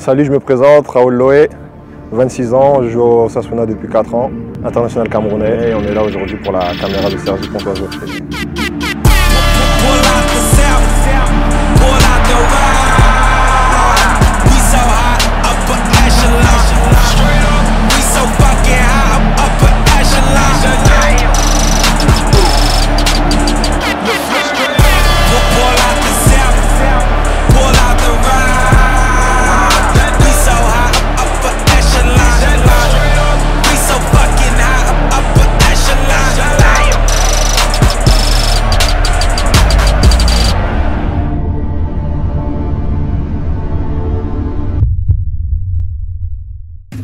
Salut, je me présente, Raoul Loé, 26 ans, je joue au Osasuna depuis 4 ans, international camerounais, et on est là aujourd'hui pour la caméra de Sergi Pontoise.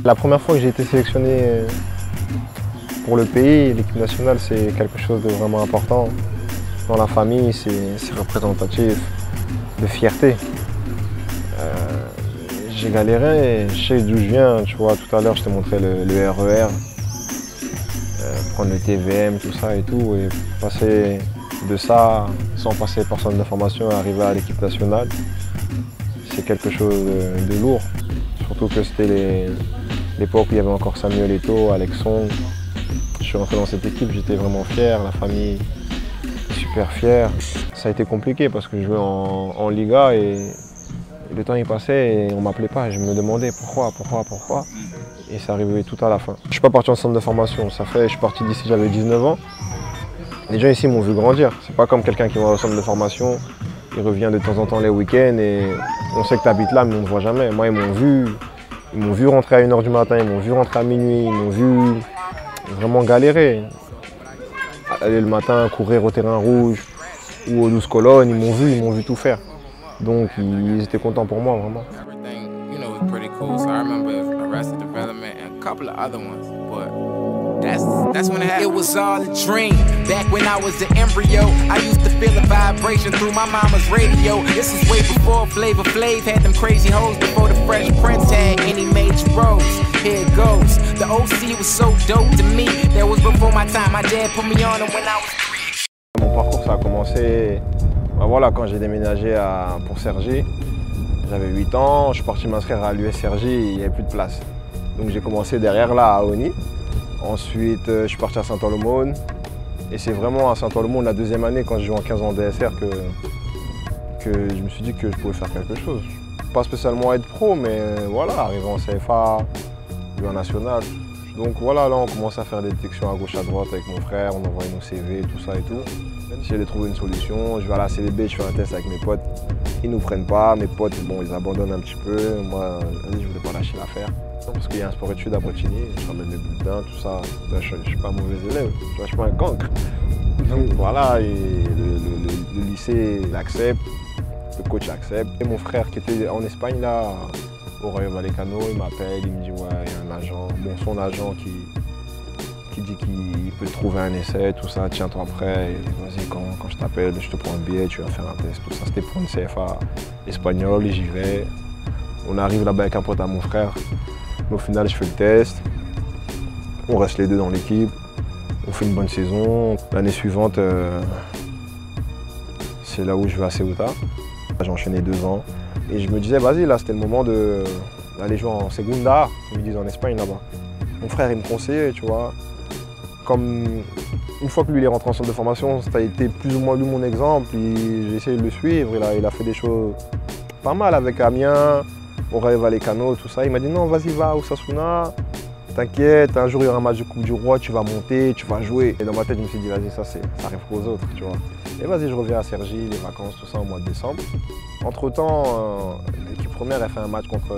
La première fois que j'ai été sélectionné pour le pays, l'équipe nationale, c'est quelque chose de vraiment important. Dans la famille, c'est représentatif de fierté. J'ai galéré, je sais d'où je viens, tu vois, tout à l'heure je t'ai montré le RER, prendre le TVM, tout ça et tout, et passer de ça, sans passer par centre de formation, et arriver à l'équipe nationale, c'est quelque chose de lourd. Surtout que c'était l'époque où il y avait encore Samuel Eto'o, Alex Song. Je suis rentré dans cette équipe, j'étais vraiment fier, la famille était super fière. Ça a été compliqué parce que je jouais en Liga et le temps il passait et on ne m'appelait pas. Je me demandais pourquoi. Et ça arrivait tout à la fin. Je ne suis pas parti en centre de formation, je suis parti d'ici, j'avais 19 ans. Les gens ici m'ont vu grandir. C'est pas comme quelqu'un qui va au centre de formation, il revient de temps en temps les week-ends et on sait que tu habites là mais on ne te voit jamais. Moi ils m'ont vu rentrer à 1 h du matin, ils m'ont vu rentrer à minuit, ils m'ont vu vraiment galérer. Aller le matin, courir au terrain rouge ou aux 12 colonnes, ils m'ont vu tout faire. Donc ils étaient contents pour moi, vraiment. That's when it was all a dream. Back when I was an embryo, I used to feel a vibration through my mama's radio. This is way before Flavor Flav had them crazy hoes, before the Fresh Prince had any major roles. Here it goes. The OC was so dope to me. That was before my time. My dad put me on when I was 3. Mon parcours, ça a commencé voilà, quand j'ai déménagé pour Cergy. J'avais 8 ans, je suis parti m'inscrire à l'US Cergy, il n'y avait plus de place. Donc j'ai commencé derrière là à Oni. Ensuite, je suis parti à Saint-Olomone. Et c'est vraiment à Saint-Olomone, la deuxième année, quand je joue en 15 ans DSR, que je me suis dit que je pouvais faire quelque chose. Pas spécialement être pro, mais voilà, arriver en CFA, jouer en national. Donc voilà, là, on commence à faire des détections à gauche, à droite avec mon frère, on envoie nos CV, tout ça et tout. J'essaie de trouver une solution. Je vais à la CBB, je fais un test avec mes potes. Ils ne nous prennent pas, mes potes, bon, ils abandonnent un petit peu. Moi, je ne voulais pas lâcher l'affaire. Parce qu'il y a un sport-études à Bretigny, je ramène mes bulletins, tout ça. Je ne suis pas un mauvais élève, je ne suis pas un cancre. Donc voilà, et le lycée l'accepte, le coach accepte. Et mon frère qui était en Espagne, là, au Rayo Vallecano, il m'appelle, il me dit ouais, il y a un agent, bon, son agent qui dit qu'il peut te trouver un essai, tout ça, tiens-toi prêt, vas-y, quand je t'appelle, je te prends un billet, tu vas faire un test, tout ça. C'était pour une CFA espagnole, et j'y vais. On arrive là-bas avec un pote à mon frère. Mais au final, je fais le test. On reste les deux dans l'équipe. On fait une bonne saison. L'année suivante, c'est là où je vais à Ceuta. J'ai enchaîné 2 ans. Et je me disais, vas-y, là, c'était le moment d'aller jouer en Segunda, comme ils disent en Espagne là-bas. Mon frère, il me conseillait, tu vois. Comme une fois que lui, il est rentré en centre de formation, ça a été plus ou moins lui mon exemple. J'ai essayé de le suivre. Il a fait des choses pas mal avec Amiens, au Rayo Vallecano, tout ça. Il m'a dit non, vas-y, va au Osasuna, t'inquiète, un jour il y aura un match de Coupe du Roi, tu vas monter, tu vas jouer. Et dans ma tête, je me suis dit, vas-y, ça arrive qu'aux autres, tu vois. Et vas-y, je reviens à Cergy, les vacances, tout ça, au mois de décembre. Entre-temps, l'équipe première a fait un match contre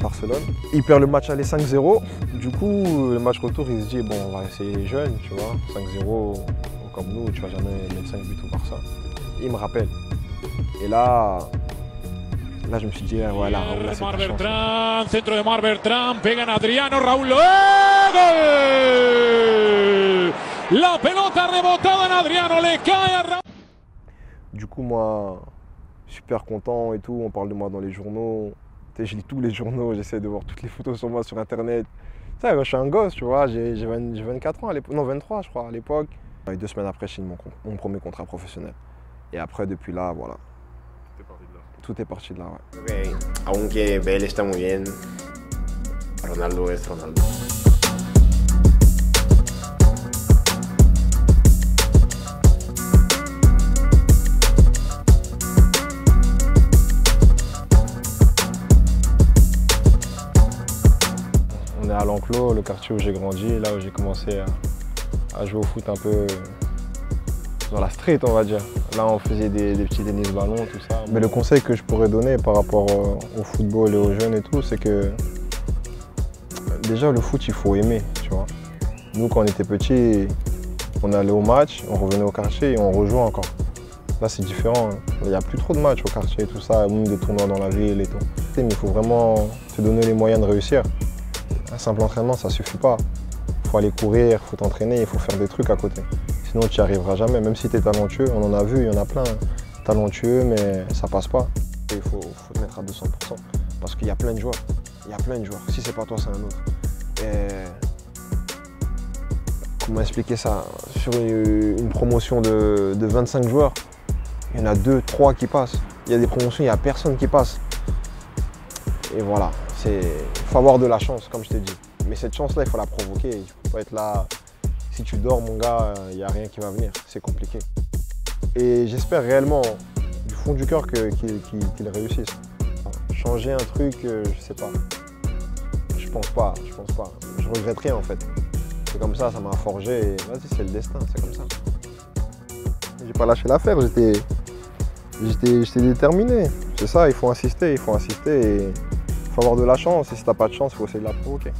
Barcelone. Il perd le match aller 5-0. Du coup, le match retour, il se dit, bon, on va essayer jeune, tu vois. 5-0, comme nous, tu vas jamais mettre 5 buts au Barça. Il me rappelle. Et là, je me suis dit, voilà, Raoul, c'est ta chance. Centro de Mar Bertrand, pegan Adriano, Raúl Loé, gol! La pelota rebotada en Adriano, le cae a Raúl. Du coup, moi, super content et tout, on parle de moi dans les journaux. Je lis tous les journaux, j'essaie de voir toutes les photos sur moi sur Internet. Ça, je suis un gosse, tu vois, j'ai 24 ans à l'époque, non 23 je crois à l'époque. Et 2 semaines après, je signe mon premier contrat professionnel. Et après, depuis là, voilà. tout est parti de là. Ouais. Okay. Aunque Bale está muy bien, Ronaldo es Ronaldo. On est à l'Enclos, le quartier où j'ai grandi, là où j'ai commencé à jouer au foot un peu dans la street, on va dire. Là, on faisait des petits tennis ballons, tout ça. Mais le conseil que je pourrais donner par rapport au football et aux jeunes et tout, c'est que déjà le foot, il faut aimer, tu vois. Nous, quand on était petits, on allait au match, on revenait au quartier et on rejouait encore. Là, c'est différent. Il n'y a plus trop de matchs au quartier et tout ça, même des tournois dans la ville et tout. Mais il faut vraiment te donner les moyens de réussir. Un simple entraînement, ça ne suffit pas. Il faut aller courir, il faut t'entraîner, il faut faire des trucs à côté. Sinon, tu n'y arriveras jamais. Même si tu es talentueux, on en a vu, il y en a plein. Talentueux, mais ça passe pas. Il faut te mettre à 200%. Parce qu'il y a plein de joueurs. Il y a plein de joueurs. Si c'est pas toi, c'est un autre. Et comment expliquer ça? Sur une promotion de 25 joueurs, il y en a 2, 3 qui passent. Il y a des promotions, il n'y a personne qui passe. Et voilà, il faut avoir de la chance, comme je t'ai dit. Mais cette chance-là, il faut la provoquer. Il ne faut pas être là. Si tu dors, mon gars, il n'y a rien qui va venir. C'est compliqué. Et j'espère réellement, du fond du cœur, qu'il réussisse. Changer un truc, je sais pas. Je pense pas. Je regrette rien en fait. C'est comme ça m'a forgé et vas-y, c'est le destin, c'est comme ça. J'ai pas lâché l'affaire, j'étais déterminé. C'est ça, il faut insister et il faut avoir de la chance. Et si t'as pas de chance, il faut essayer de la provoquer.